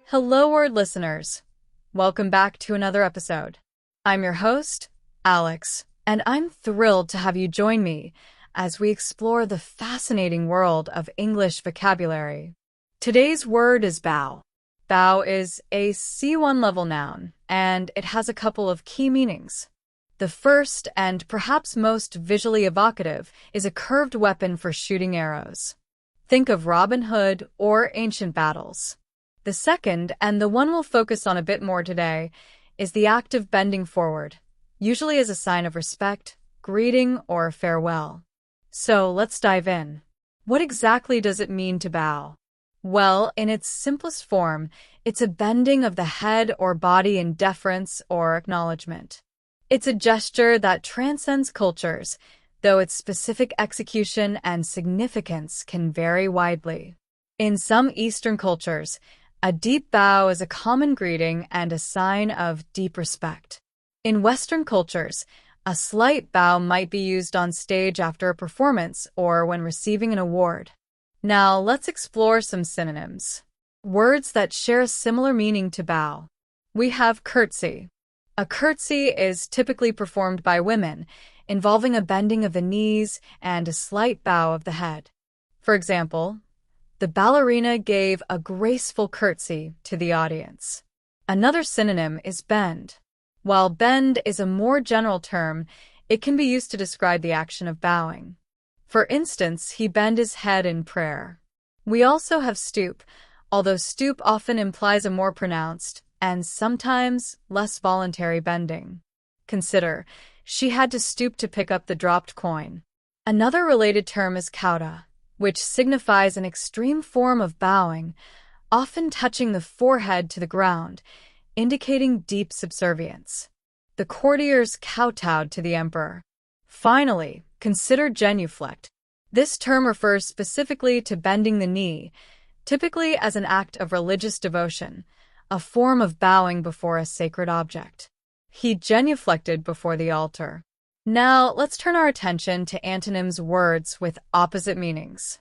Hello, word listeners. Welcome back to another episode. I'm your host, Alex, and I'm thrilled to have you join me as we explore the fascinating world of English vocabulary. Today's word is bow. Bow is a C1 level noun, and it has a couple of key meanings. The first, and perhaps most visually evocative, is a curved weapon for shooting arrows. Think of Robin Hood or ancient battles. The second, and the one we'll focus on a bit more today, is the act of bending forward, usually as a sign of respect, greeting, or farewell. So let's dive in. What exactly does it mean to bow? Well, in its simplest form, it's a bending of the head or body in deference or acknowledgement. It's a gesture that transcends cultures, though its specific execution and significance can vary widely. In some Eastern cultures, a deep bow is a common greeting and a sign of deep respect. In Western cultures, a slight bow might be used on stage after a performance or when receiving an award. Now, let's explore some synonyms. Words that share a similar meaning to bow. We have curtsy. A curtsy is typically performed by women, involving a bending of the knees and a slight bow of the head. For example, the ballerina gave a graceful curtsy to the audience. Another synonym is bend. While bend is a more general term, it can be used to describe the action of bowing. For instance, he bent his head in prayer. We also have stoop, although stoop often implies a more pronounced and sometimes less voluntary bending. Consider, she had to stoop to pick up the dropped coin. Another related term is cauda, which signifies an extreme form of bowing, often touching the forehead to the ground, indicating deep subservience. The courtiers kowtowed to the emperor. Finally, consider genuflect. This term refers specifically to bending the knee, typically as an act of religious devotion, a form of bowing before a sacred object. He genuflected before the altar. Now, let's turn our attention to antonyms, words with opposite meanings.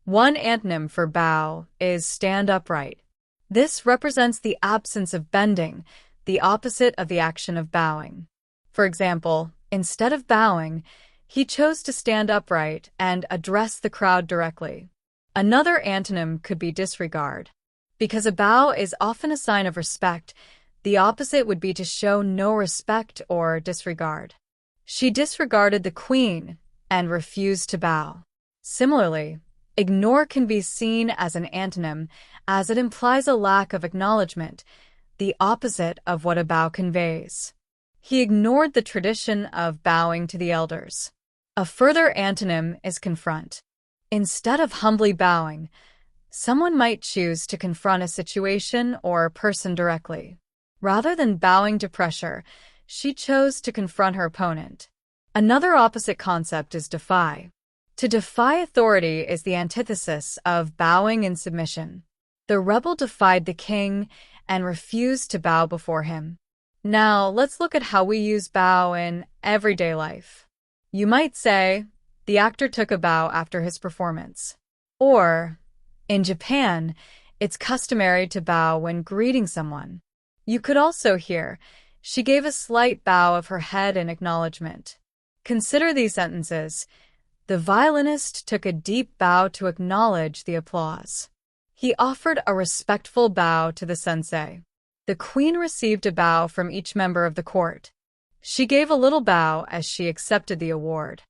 One antonym for bow is stand upright. This represents the absence of bending, the opposite of the action of bowing. For example, instead of bowing, he chose to stand upright and address the crowd directly. Another antonym could be disregard. Because a bow is often a sign of respect, the opposite would be to show no respect or disregard. She disregarded the queen and refused to bow. Similarly, ignore can be seen as an antonym as it implies a lack of acknowledgement, the opposite of what a bow conveys. He ignored the tradition of bowing to the elders. A further antonym is confront. Instead of humbly bowing, someone might choose to confront a situation or person directly. Rather than bowing to pressure, she chose to confront her opponent. Another opposite concept is defy. To defy authority is the antithesis of bowing in submission. The rebel defied the king and refused to bow before him. Now, let's look at how we use bow in everyday life. You might say, the actor took a bow after his performance. Or, in Japan, it's customary to bow when greeting someone. You could also hear, she gave a slight bow of her head in acknowledgement. Consider these sentences. The violinist took a deep bow to acknowledge the applause. He offered a respectful bow to the sensei. The queen received a bow from each member of the court. She gave a little bow as she accepted the award.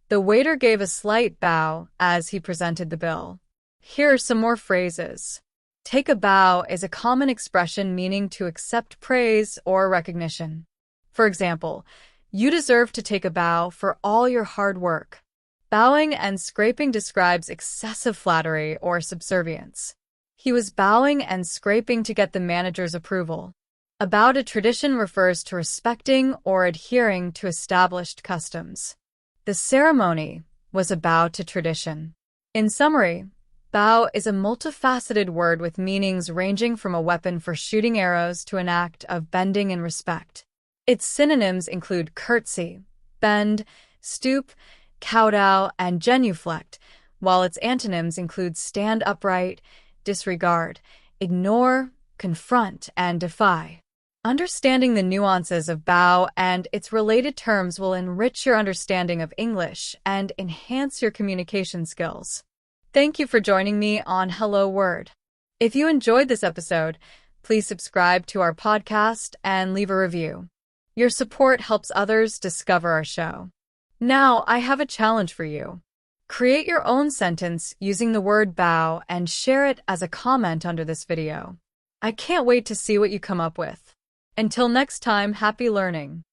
The waiter gave a slight bow as he presented the bill. Here are some more phrases. Take a bow is a common expression meaning to accept praise or recognition. For example, you deserve to take a bow for all your hard work. Bowing and scraping describes excessive flattery or subservience. He was bowing and scraping to get the manager's approval. A bow to tradition refers to respecting or adhering to established customs. The ceremony was a bow to tradition. In summary, bow is a multifaceted word with meanings ranging from a weapon for shooting arrows to an act of bending in respect. Its synonyms include curtsy, bend, stoop, kowtow, and genuflect, while its antonyms include stand upright, disregard, ignore, confront, and defy. Understanding the nuances of bow and its related terms will enrich your understanding of English and enhance your communication skills. Thank you for joining me on Hello Word. If you enjoyed this episode, please subscribe to our podcast and leave a review. Your support helps others discover our show. Now, I have a challenge for you. Create your own sentence using the word bow and share it as a comment under this video. I can't wait to see what you come up with. Until next time, happy learning.